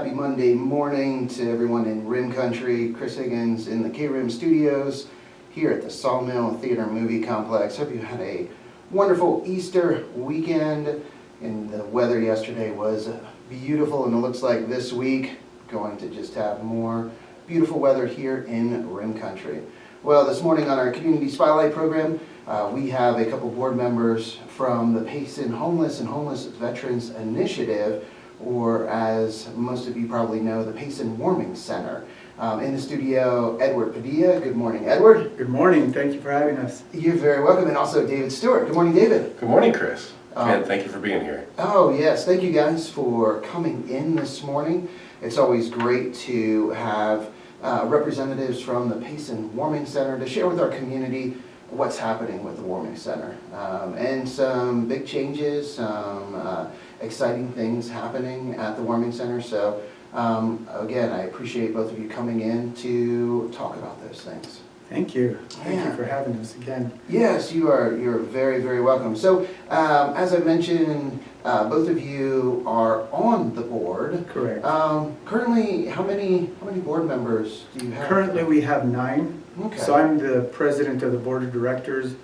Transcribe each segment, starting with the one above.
happy Monday morning to everyone in RIM Country. Chris Higgins in the KRIM studios here at the Sawmill Theater Movie Complex. Hope you had a wonderful Easter weekend, and the weather yesterday was beautiful, and it looks like this week going to just have more beautiful weather here in RIM Country. Well, this morning on our Community Spotlight program, we have a couple board members from the Payson Homeless and Homeless Veterans Initiative, or as most of you probably know, the Payson Warming Center. In the studio, Edward Padilla. Good morning, Edward. Good morning. Thank you for having us. You're very welcome. And also David Stewart. Good morning, David. Good morning, Chris. And thank you for being here. Oh, yes. Thank you guys for coming in this morning. It's always great to have representatives from the Payson Warming Center to share with our community what's happening with the Warming Center. And some big changes, some exciting things happening at the Warming Center. So again, I appreciate both of you coming in to talk about those things. Thank you. Thank you for having us again. Yes, you're very, very welcome. So as I mentioned, both of you are on the board. Correct. Currently, how many board members do you have? Currently we have 9. Okay. So I'm the president of the board of directors.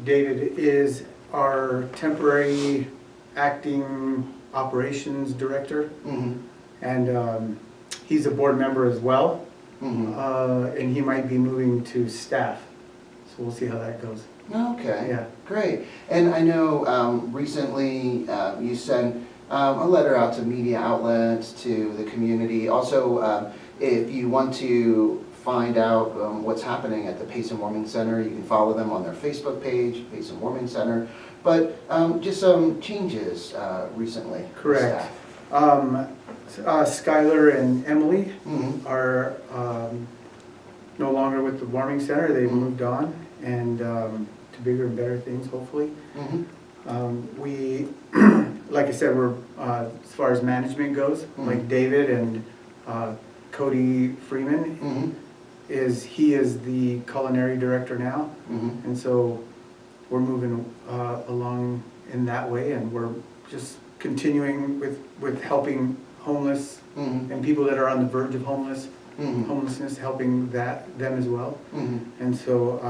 David is our temporary acting operations director. Mm-hmm. And he's a board member as well. Mm-hmm. And he might be moving to staff. So we'll see how that goes. Okay. Yeah. Great. And I know recently you sent a letter out to media outlets, to the community. Also, if you want to find out what's happening at the Payson Warming Center, you can follow them on their Facebook page, Payson Warming Center. But just some changes recently. Correct. Skylar and Emily are no longer with the Warming Center. They've moved on and to bigger and better things, hopefully. We, like I said, we're as far as management goes, like David and Cody Freeman he is the culinary director now, and so we're moving along in that way, and we're just continuing with helping homeless and people that are on the verge of homelessness, helping them as well. And so,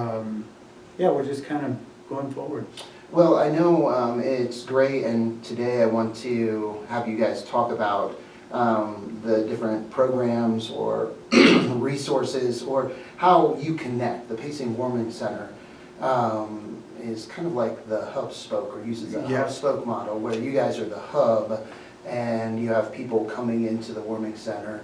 yeah, we're just kind of going forward. Well, I know it's great, and today I want to have you guys talk about the different programs or resources, or how you connect. The Payson Warming Center is kind of like the hub spoke, or uses a hub spoke model, where you guys are the hub and you have people coming into the Warming Center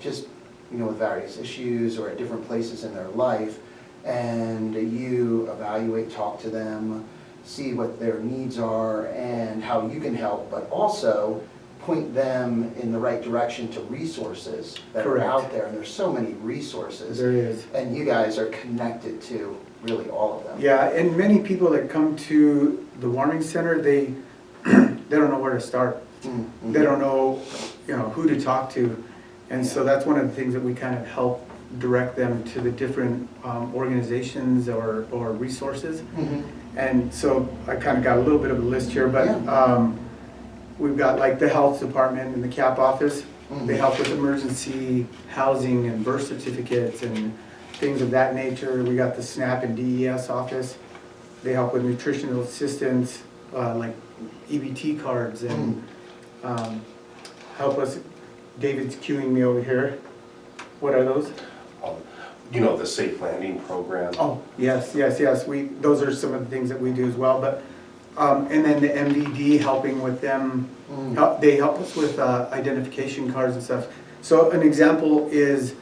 just with various issues or at different places in their life, and you evaluate, talk to them, see what their needs are and how you can help, but also point them in the right direction to resources that are out there. And there's so many resources. There is. And you guys are connected to really all of them. Yeah, and many people that come to the Warming Center, they don't know where to start. They don't know, who to talk to. And so that's one of the things that we kind of help direct them to the different organizations or resources. And so I kind of got a little bit of a list here, but we've got like the health department and the CAP office. They help with emergency housing and birth certificates and things of that nature. We got the SNAP and DES office. They help with nutritional assistance, like EBT cards, and help us. David's cueing me over here. What are those? The Safe Landing Program. Oh, yes. Those are some of the things that we do as well. But and then the MVD, helping with them. They help us with identification cards and stuff. So an example is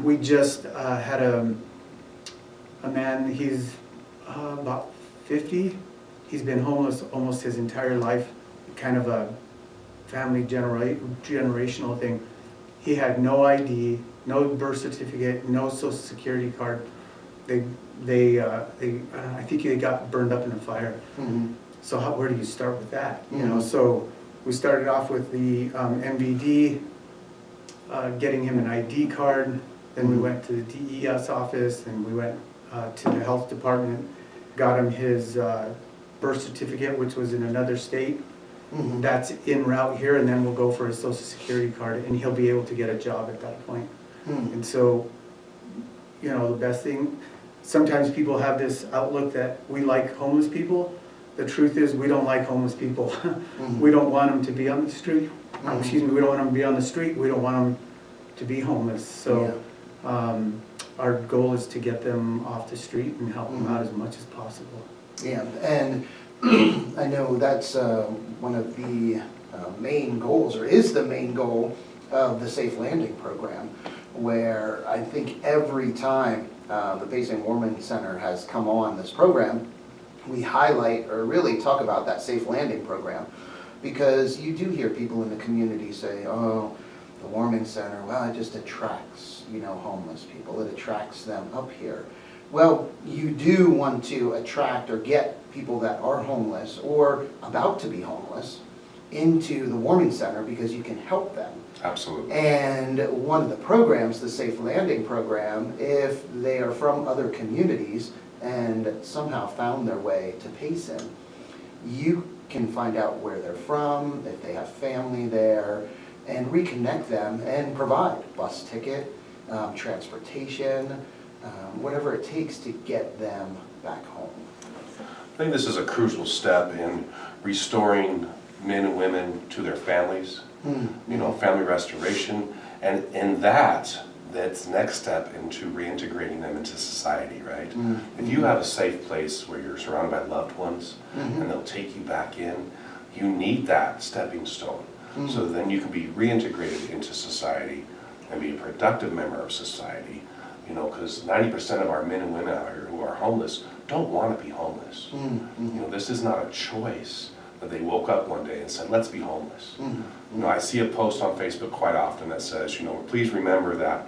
we just had a man. He's about 50. He's been homeless almost his entire life. Kind of a family generational thing. He had no ID, no birth certificate, no social security card. I think they got burned up in a fire. So where do you start with that? So we started off with the MVD, getting him an ID card. Then we went to the DES office, and we went to the health department, got him his birth certificate, which was in another state. Mhm. that's en route here, and then we'll go for his social security card, and he'll be able to get a job at that point. Mhm. And so, you know, the best thing, sometimes people have this outlook that we like homeless people. The truth is, we don't like homeless people. We don't want them to be on the street. Mhm. Excuse me, we don't want them to be on the street, we don't want them to be homeless. So, our goal is to get them off the street and help them out as much as possible. Yeah, and I know that's one of the main goals, or is the main goal of the Safe Landing Program, where I think every time the Payson Warming Center has come on this program, we highlight or really talk about that Safe Landing Program, because you do hear people in the community say, oh, the Warming Center, well, it just attracts, you know, homeless people, it attracts them up here. Well, you do want to attract or get people that are homeless or about to be homeless into the Warming Center because you can help them. Absolutely. And one of the programs, the Safe Landing Program, if they are from other communities and somehow found their way to Payson, you can find out where they're from, if they have family there, and reconnect them and provide bus ticket, transportation, whatever it takes to get them back home. I think this is a crucial step in restoring men and women to their families, you know, family restoration, and in that's next step into reintegrating them into society, right? If you have a safe place where you're surrounded by loved ones and they'll take you back in, you need that stepping stone. So then you can be reintegrated into society and be a productive member of society, you know, because 90% of our men and women out here who are homeless don't want to be homeless. You know, this is not a choice that they woke up one day and said, let's be homeless. You know, I see a post on Facebook quite often that says, you know, please remember that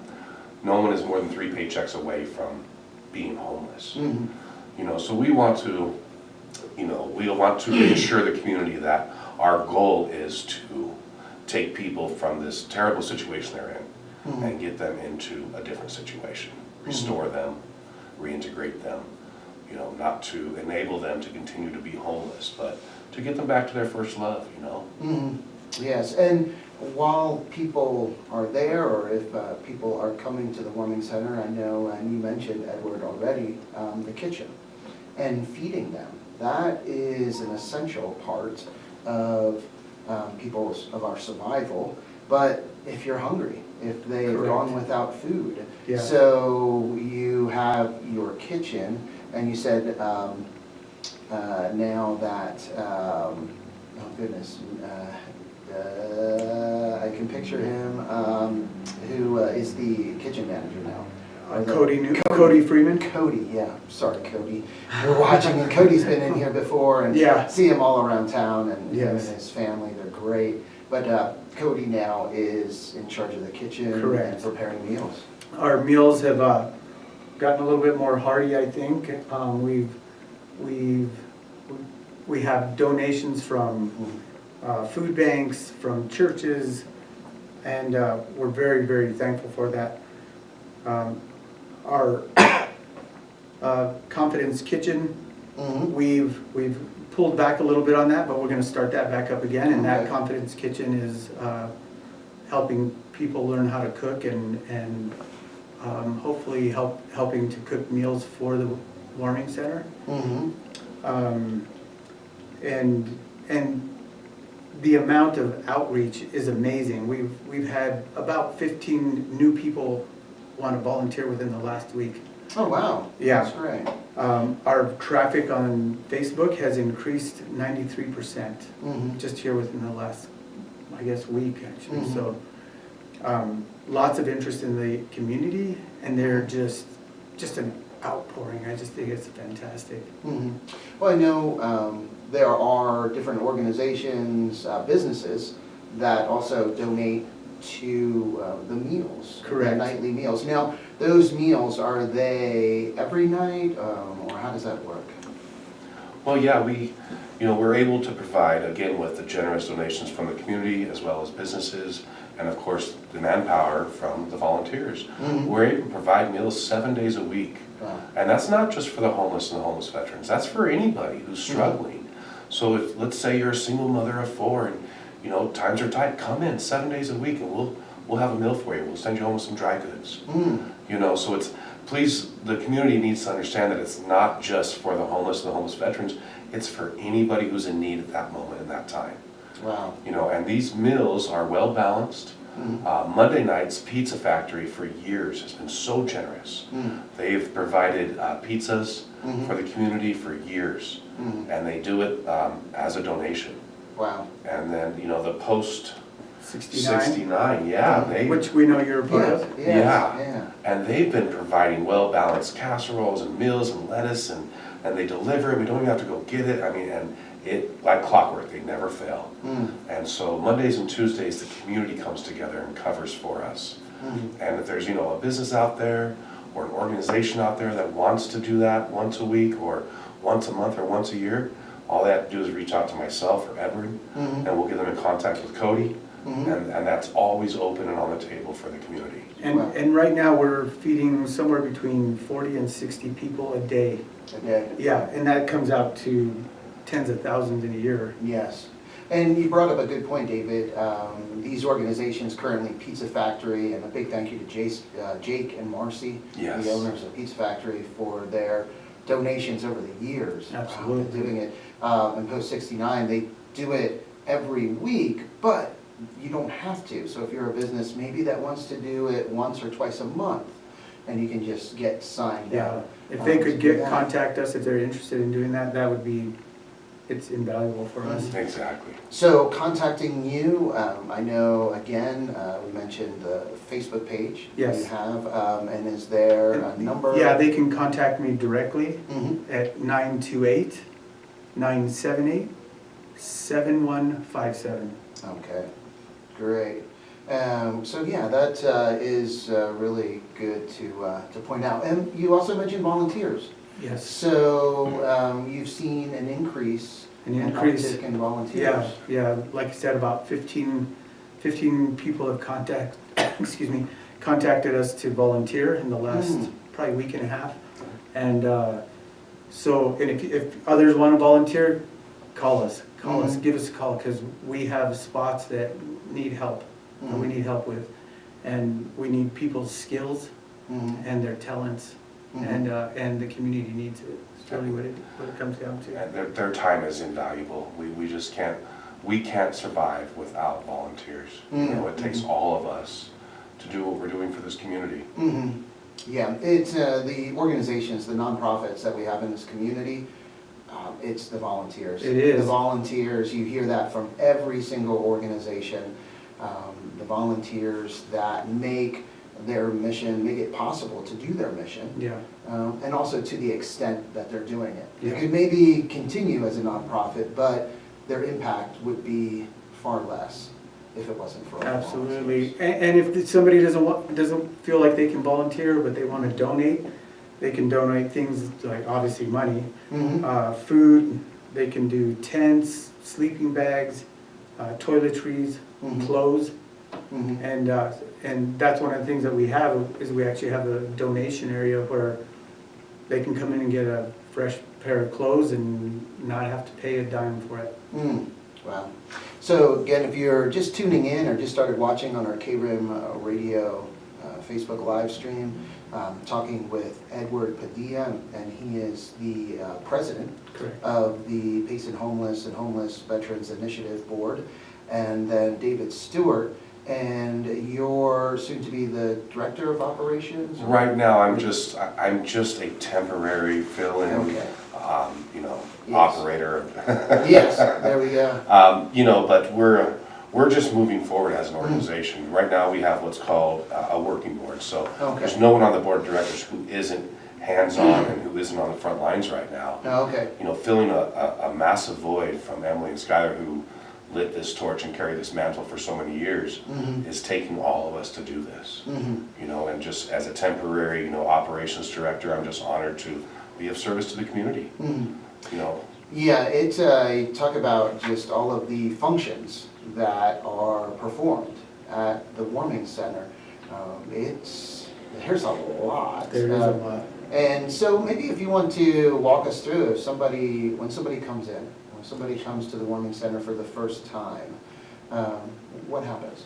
no one is more than 3 paychecks away from being homeless. You know, so we want to, you know, we want to reassure the community that our goal is to take people from this terrible situation they're in and get them into a different situation, restore them, reintegrate them, you know, not to enable them to continue to be homeless, but to get them back to their first love, you know. Yes, and while people are there, or if people are coming to the Warming Center, I know, and you mentioned, Edward, already, the kitchen and feeding them. That is an essential part of of our survival. But if you're hungry, if they've Correct. gone without food, Yeah. so you have your kitchen, and you said now that, oh goodness, I can picture him, who is the kitchen manager now. Cody Freeman. Cody, yeah, sorry Cody. You're watching, and Cody's been in here before, and Yeah. see him all around town, and him and Yes. his family, they're great. But Cody now is in charge of the kitchen Correct. and preparing meals. Our meals have gotten a little bit more hearty, I think. We have donations from food banks, from churches, and we're very, very thankful for that. Our Confidence Kitchen, we've pulled back a little bit on that, but we're gonna start that back up again, and that Okay. Confidence Kitchen is helping people learn how to cook and hopefully helping to cook meals for the Warming Center. And the amount of outreach is amazing. We've had about 15 new people want to volunteer within the last week. Oh, wow. Yeah. That's great. Our traffic on Facebook has increased 93% just here within the last, I guess, week actually. So lots of interest in the community, and they're just an outpouring. I just think it's fantastic. Well, I know there are different organizations, businesses that also donate to the meals. Correct. The nightly meals. Now, those meals, are they every night, or how does that work? Well, yeah, we're able to provide, again, with the generous donations from the community as well as businesses, and of course, the manpower from the volunteers. We're able to provide meals 7 days a week. Wow. And that's not just for the homeless and the homeless veterans, that's for anybody who's struggling. So if, let's say you're a single mother of 4 and, you know, times are tight, come in 7 days a week and we'll have a meal for you. We'll send you home with some dry goods. You know, so it's, please, the community needs to understand that it's not just for the homeless and the homeless veterans, it's for anybody who's in need at that moment in that time. Wow. You know, and these meals are well balanced. Monday nights, Pizza Factory for years has been so generous. They've provided pizzas for the community for years, and they do it as a donation. Wow. And then, you know, the post 69, yeah, which we know you're a part of. yeah. And they've been providing well-balanced casseroles and meals and lettuce, and they deliver, and we don't even have to go get it. I mean, and it, like clockwork, they never fail. And so Mondays and Tuesdays, the community comes together and covers for us. And if there's, you know, a business out there or an organization out there that wants to do that once a week or once a month or once a year, all they have to do is reach out to myself or Edward, and we'll get them in contact with Cody. And that's always open and on the table for the community. And right now, we're feeding somewhere between 40 and 60 people a day. Okay. Yeah, and that comes out to tens of thousands in a year. Yes. And you brought up a good point, David. These organizations currently, Pizza Factory, and a big thank you to Jake and Marcy, Yes. the owners of Pizza Factory, for their donations over the years. Absolutely. Doing it. And Post 69, they do it every week, but you don't have to. So if you're a business maybe that wants to do it once or twice a month, and you can just get signed Yeah, up. if they could to do that. contact us if they're interested in doing that, that would be, it's invaluable for us. Exactly. So contacting you, I know, again, we mentioned the Facebook page that you Yes. have, and is there a number? Yeah, they can contact me directly Mhm. at 928-978-7157. Okay, great. So yeah, that is really good to point out. And you also mentioned volunteers. Yes. So you've seen an increase An in increase. uptick in volunteers. Yeah, like I said, about 15 people have contacted us to volunteer in the last probably week and a half. And and if others want to volunteer, call us, give us a call, because we have spots that need help, that we need help with. And we need people's skills and their talents, and the community needs it. It's really what it comes down to. And their time is invaluable. We just can't, we can't survive without volunteers. You know, it takes all of us to do what we're doing for this community. Yeah, it's the organizations, the nonprofits that we have in this community, it's the volunteers. It is. The volunteers, you hear that from every single organization. The volunteers that make their mission, make it possible to do their mission. Yeah. And also to the extent that they're doing it. Yeah. They could maybe continue as a nonprofit, but their impact would be far less if it wasn't for all the Absolutely. volunteers. And if somebody doesn't feel like they can volunteer, but they want to donate, they can donate things like obviously money, food. They can do tents, sleeping bags, toiletries, clothes, and that's one of the things that we have is we actually have a donation area where they can come in and get a fresh pair of clothes and not have to pay a dime for it. Wow. So again, if you're just tuning in or just started watching on our KRIM radio Facebook live stream, talking with Edward Padilla, and he is the president Correct. of the Payson Homeless and Homeless Veterans Initiative Board, and then David Stewart, and you're soon to be the director of operations? Right now, I'm just a temporary fill-in, Okay. Yes. operator. Yes, there we go. You know, but we're just moving forward as an organization. Right now, we have what's called a working board. So there's no one on the board of directors who isn't hands-on and who isn't on the front lines right now. Okay. You know, filling a massive void from Emily and Skylar, who lit this torch and carried this mantle for so many years, is taking all of us to do this. You know, and just as a temporary, operations director, I'm just honored to be of service to the community. You know. Yeah, it's talk about just all of the functions that are performed at the Warming Center. There's a lot. There is a lot. And so maybe if you want to walk us through, when somebody comes in, somebody comes to the warming center for the first time, what happens?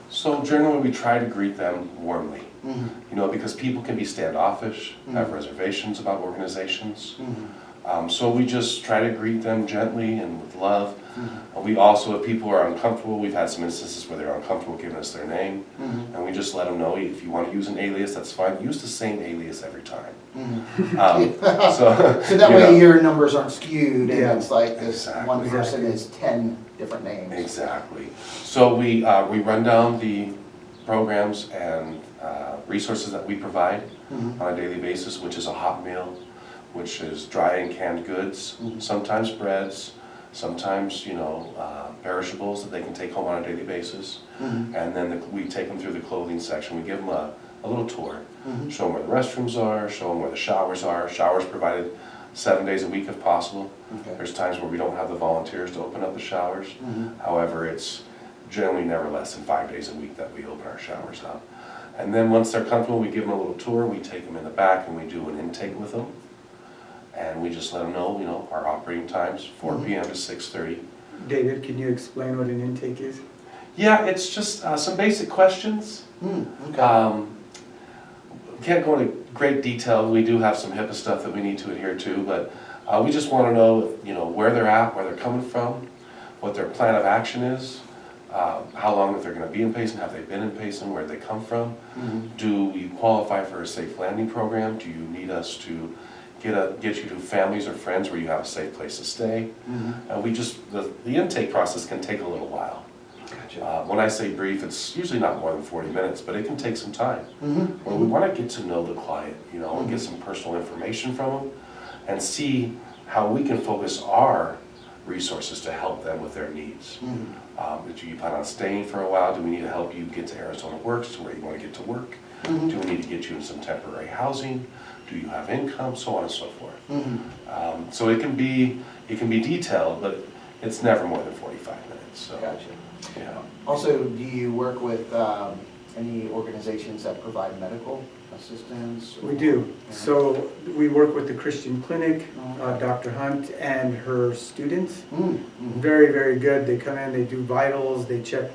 So generally, we try to greet them warmly, Mm-hmm. you know, because people can be standoffish, have Mhm. reservations about organizations. Mm-hmm. So we just try to greet them gently and with love. Mm-hmm. We also, if people are uncomfortable, we've had some instances where they're uncomfortable giving us their name, Mm-hmm. and we just let them know, if you want to use an alias, that's fine, use the same alias every time. Mm-hmm. So So that you way know, your numbers aren't skewed and Yeah. it's like this one Exactly. person is 10 different names. Exactly. So we run down the programs and resources that we provide Mhm. on a daily basis, which is a hot meal, which is dry and canned goods, Mhm. sometimes breads, sometimes, you know, perishables that they can take home on a daily basis. Mhm. And then we take them through the clothing section. We give them a little tour, Mhm. show them where the restrooms are, show them where the showers are. Showers provided 7 days a week if possible. Okay. There's times where we don't have the volunteers to open up the showers. Mhm. However, it's generally never less than 5 days a week that we open our showers up. And then once they're comfortable, we give them a little tour, we take them in the back and we do an intake with them. And we just let them know, you know, our operating times, 4 Mhm. PM to 6:30. David, can you explain what an intake is? Yeah, it's just some basic questions. Mm, okay. Can't go into great detail, we do have some HIPAA stuff that we need to adhere to, but we just want to know, you know, where they're at, where they're coming from, what their plan of action is, how long if they're going to be in Payson, have they been in Payson, where they come from, Mhm. do you qualify for a safe landing program, do you need us to get you to families or friends where you have a safe place to stay, Mhm. and we just, the intake process can take a little while. Gotcha. When I say brief, it's usually not more than 40 minutes, but it can take some time. Mhm. Where we want to get to know the client, you know, and get some personal information from them and see how we can focus our resources to help them with their needs. Mhm. Do you plan on staying for a while? Do we need to help you get to Arizona Works, to where you want to get to work? Mhm. Do we need to get you in some temporary housing? Do you have income? So on and so forth. Mhm. So it can be detailed, but it's never more than 45 minutes. So, Gotcha. yeah. Also, do you work with any organizations that provide medical assistance? We do. Yeah. So we work with the Christian Clinic, Dr. Hunt and her students. Mm, mhm. Very, very good. They come in, they do vitals, they check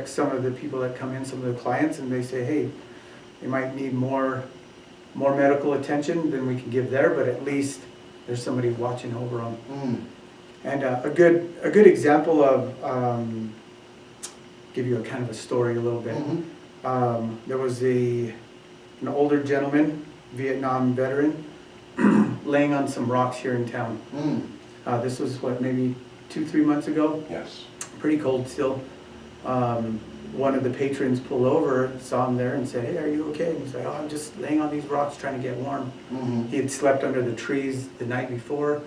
some of the people that come in, some of the clients, and they say, hey, they might need more medical attention than we can give there, but at least there's somebody watching over them. Mm. And a good example of, give you a kind of a story a little bit. Mhm. There was an older gentleman, Vietnam veteran, laying on some rocks here in town. Mm. This was what, maybe 2-3 months ago? Yes. Pretty cold still. One of the patrons pulled over, saw him there and said, hey, are you okay? And he's like, oh, I'm just laying on these rocks trying to get warm. Mhm. He had slept under the trees the night before.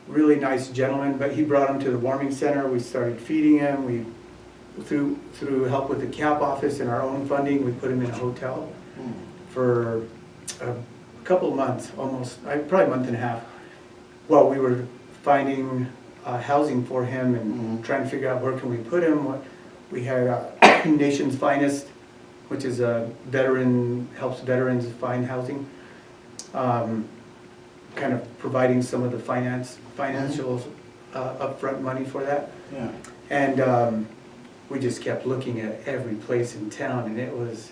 Really nice gentleman, but he brought him to the warming center. We started feeding him. We, through help with the CAP office and our own funding, we put him in a hotel Mm. for a couple of months, almost, probably a month and a half. While we were finding housing for him and Mhm. trying to figure out where can we put him. We had Nation's Finest, which is a veteran, helps veterans find housing. Kind of providing some of the financial upfront money for that. Yeah. And we just kept looking at every place in town, and it was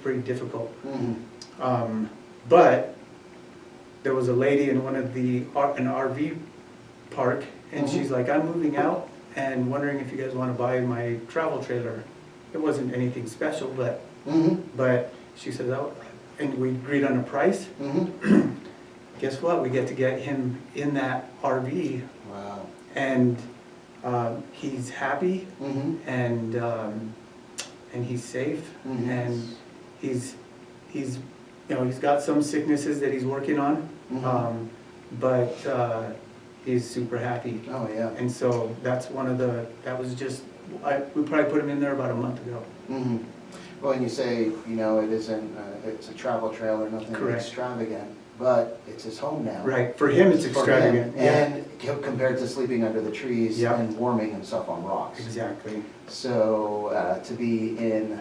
pretty difficult. Mhm. But there was a lady in an RV park, and she's like, I'm moving out and wondering if you guys want to buy my travel trailer. It wasn't anything special, but Mhm. she said, oh, and we agreed on a price. Mhm. Guess what? We get to get him in that RV, Wow. and he's happy, Mhm. and he's safe, Mhm. and he's he's got some sicknesses that he's working on, Mhm. but he's super happy. Oh, yeah. And so that's that was just, we probably put him in there about a month ago. Mhm. Well, and you say, you know, it isn't, it's a travel trailer, nothing Correct. extravagant, but it's his home now. Right, for him it's For him. extravagant. Yeah, And compared to sleeping under the trees Yeah. and warming himself on rocks. exactly. So to be in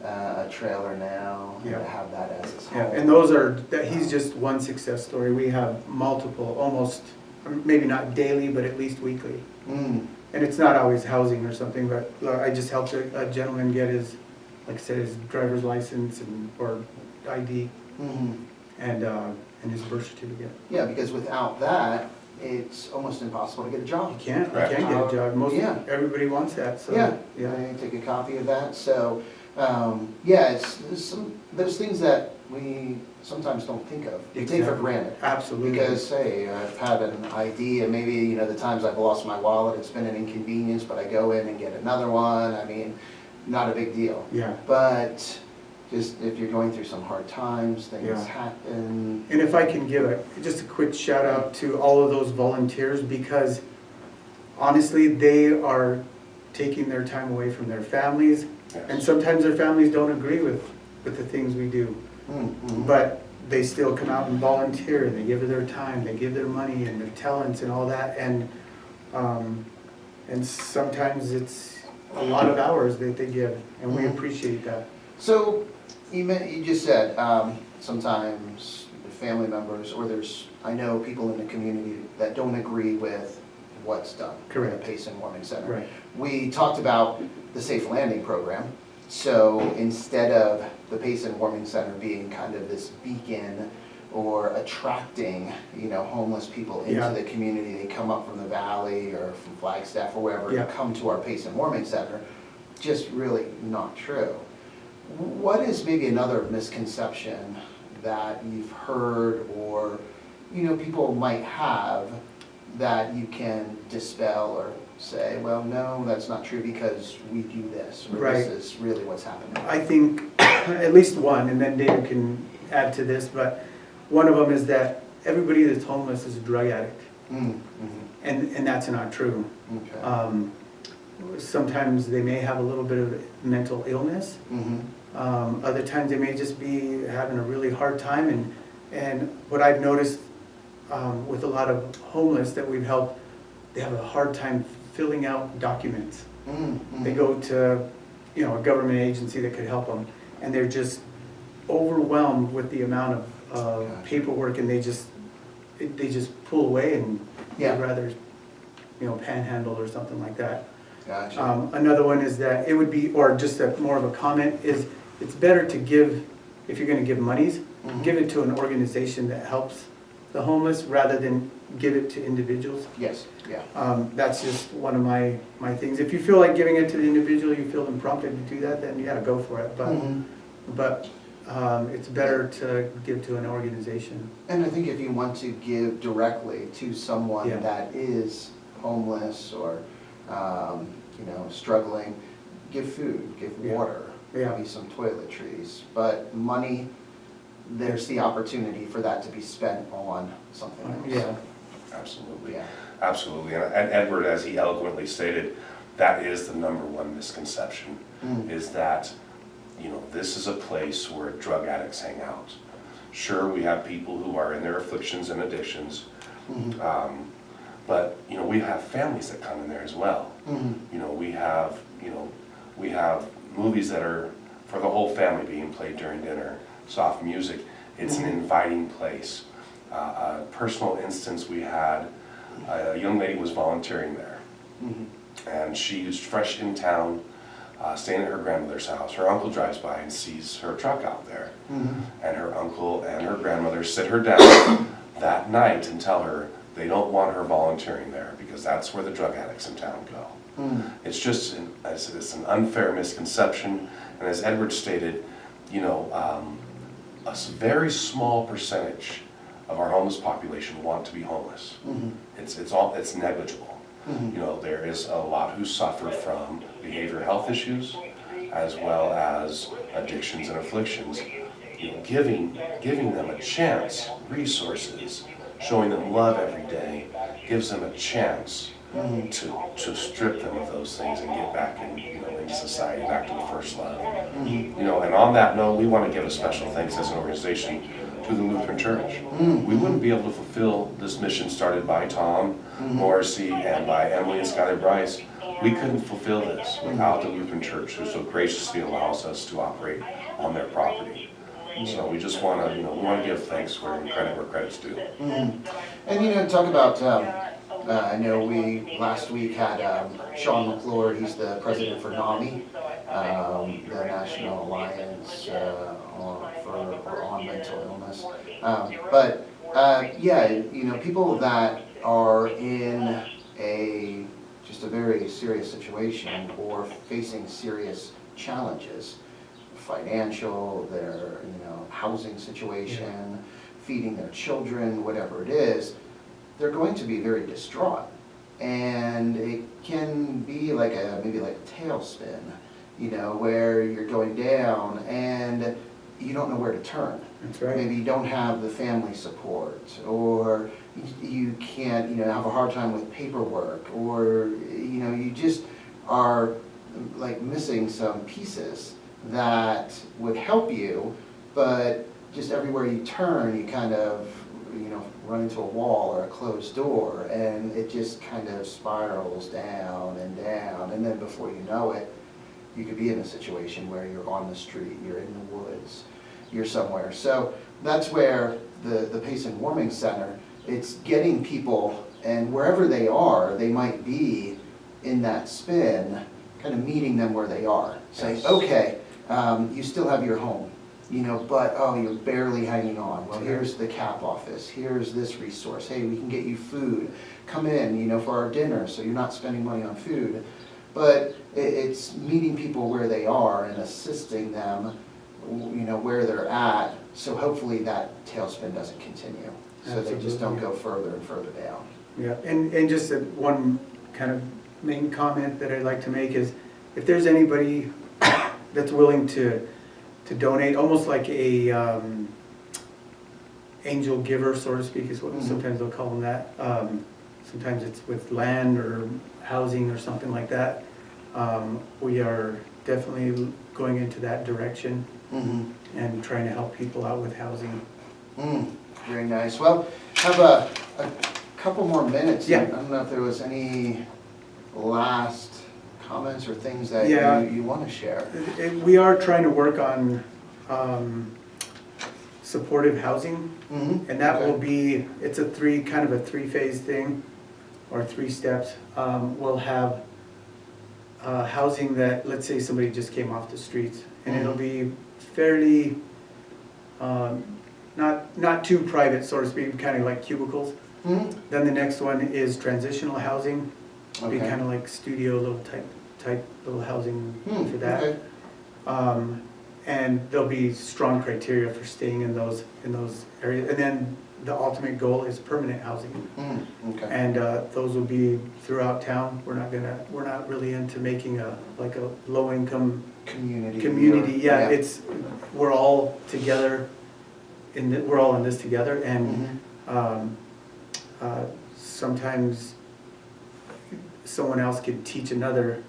a trailer now, and Yeah. to have that as his Yeah, home. and he's just one success story. We have multiple, almost, maybe not daily, but at least weekly. Mm, And it's not always housing or something, but I just helped a gentleman get his, like I said, his driver's license or ID mhm. and his birth certificate. Yeah, because without that, it's almost impossible to get a job. You can't Correct. get a job. Yeah. Everybody wants that, so. Yeah, Yeah, I take a copy of that, so, yeah, it's some, those things that we sometimes don't think of, we take for Exactly. granted. absolutely. Because, hey, I've had an ID, and maybe, you know, the times I've lost my wallet, it's been an inconvenience, but I go in and get another one, I mean, not a big deal. Yeah, But just if you're going through some hard times, things Yeah. happen. and if I can give just a quick shout out to all of those volunteers, because honestly, they are taking their time away from their families, and Yes. sometimes their families don't agree with the things we do. Mm-hmm. But they still come out and volunteer, and they give their time, they give their money and their talents and all that, and sometimes it's a lot of hours that they give, and we Mhm. appreciate that. So, you just said, sometimes the family members, or I know people in the community that don't agree with what's done. Correct. In the Payson Warming Center. Right. We talked about the Safe Landing Program, so instead of the Payson Warming Center being kind of this beacon or attracting, you know, homeless people into Yeah. the community, they come up from the valley or from Flagstaff or wherever Yeah. to come to our Payson Warming Center, just really not true. What is maybe another misconception that you've heard or, you know, people might have that you can dispel or say, well, no, that's not true because we do this, or Right. this is really what's happening? I think at least one, and then David can add to this, but one of them is that everybody that's homeless is a drug addict, Mm, and that's not true. okay. Sometimes they may have a little bit of mental illness. Mhm. Other times they may just be having a really hard time, and what I've noticed with a lot of homeless that we've helped, they have a hard time filling out documents. Mm, They mhm. go to, you know, a government agency that could help them, and they're just overwhelmed with the amount of Gotcha. paperwork, and they just pull away and Yeah. they'd rather, you know, panhandle or something like that. Gotcha. Another one is that it would be, or just more of a comment, is it's better to give, if you're gonna give monies, Mhm. give it to an organization that helps the homeless rather than give it to individuals. Yes, yeah. That's just one of my things. If you feel like giving it to the individual, you feel prompted to do that, then you gotta go for it. Mhm. But it's better to give to an organization. And I think if you want to give directly to someone Yeah. that is homeless or, you know, struggling, give food, give Yeah. water, Yeah. maybe some toiletries. But money, there's the opportunity for that to be spent on something else. Yeah, Absolutely. Yeah. Absolutely. And Edward, as he eloquently stated, that is the number one misconception, Mm. is that, you know, this is a place where drug addicts hang out. Sure, we have people who are in their afflictions and addictions, Mhm. but, you know, we have families that come in there as well. Mhm. You know, we have movies that are for the whole family being played during dinner, soft music. It's an inviting place. A personal instance, we had a young lady was volunteering there, Mhm. and she's fresh in town, staying at her grandmother's house. Her uncle drives by and sees her truck out there, Mhm. and her uncle and her grandmother sit her down that night and tell her they don't want her volunteering there because that's where the drug addicts in town go. Mm. It's just, it's an unfair misconception, and as Edward stated, you know, very small percentage of our homeless population want to be homeless. Mhm. It's negligible. Mhm. You know, there is a lot who suffer from behavioral health issues as well as addictions and afflictions. You know, giving them a chance, resources, showing them love every day, gives them a chance to strip them of those things and get back into society, back to the first love. You know, and on that note, we want to give a special thanks as an organization to the Lutheran Church. We wouldn't be able to fulfill this mission started by Tom Morrissey and by Emily and Skylar Bryce We couldn't fulfill this without the Lutheran Church, who so graciously allows us to operate on their property. So we just want to, we want to give thanks where credit's due. And talk about, I know we last week had Sean McClure, he's the president for NAMI, the National Alliance on Mental Illness. People that are in just a very serious situation or facing serious challenges, financial, their housing situation, feeding their children, whatever it is, they're going to be very distraught. And it can be like maybe like a tailspin, where you're going down and you don't know where to turn. That's right. Maybe you don't have the family support, or you can't, have a hard time with paperwork, or, you just are like missing some pieces that would help you, but just everywhere you turn, you kind of, run into a wall or a closed door, and it just kind of spirals down, and then before you know it, you could be in a situation where you're on the street, you're in the woods, you're somewhere. So that's where the Payson Warming Center, it's getting people, and wherever they are, they might be in that spin, kind of meeting them where they are. Saying, okay, you still have your home, but you're barely hanging on. Well, here's the CAP office, here's this resource. Hey, we can get you food. Come in, for our dinner, so you're not spending money on food. But it's meeting people where they are and assisting them, where they're at, so hopefully that tailspin doesn't continue. So they just don't go further and further down. Yeah, and just one kind of main comment that I'd like to make is, if there's anybody that's willing to donate, almost like a angel giver, so to speak, is what sometimes they'll call them that. Sometimes it's with land or housing or something like that. We are definitely going into that direction and trying to help people out with housing. Very nice. Well, have a couple more minutes. Yeah. I don't know if there was any last comments or things that you want to share. We are trying to work on supportive housing, and that will be, it's a three-phase thing, or 3 steps. We'll have housing that, let's say somebody just came off the streets, and it'll be fairly, not too private, so to speak, kind of like cubicles. Then the next one is transitional housing. It'll be kind of like studio little type little housing for that. Okay. And there'll be strong criteria for staying in those areas. And then the ultimate goal is permanent housing. Okay. And those will be throughout town. We're not really into making a low income community. Yeah, we're all together we're all in this together, and sometimes someone else could teach another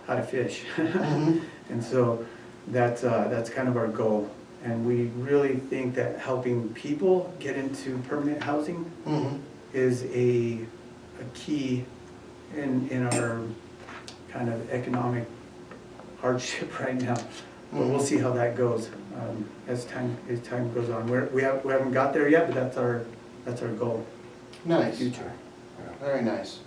how to fish. And so that's kind of our goal. And we really think that helping people get into permanent housing is a key in our kind of economic hardship right now. But we'll see how that goes as time goes on. We haven't got there yet, but that's our goal. Nice. In the future. Very nice.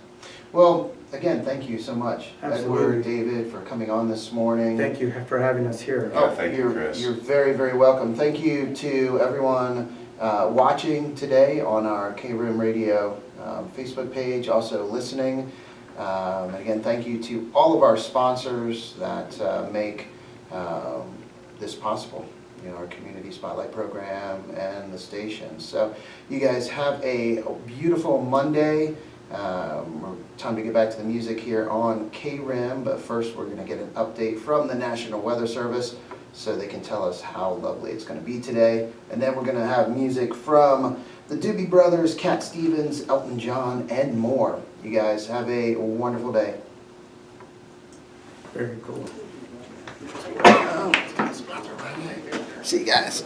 Well, again, thank you so much, Absolutely. Edward, David, for coming on this morning. Thank you for having us here. Yeah, thank you, Chris. You're very, very welcome. Thank you to everyone watching today on our KRIM Radio Facebook page, also listening. And again, thank you to all of our sponsors that make this possible. Our Community Spotlight program and the station. So you guys have a beautiful Monday. Time to get back to the music here on KRIM, but first we're going to get an update from the National Weather Service so they can tell us how lovely it's going to be today. And then we're going to have music from the Doobie Brothers, Cat Stevens, Elton John, and more. You guys have a wonderful day. Very cool. See you guys.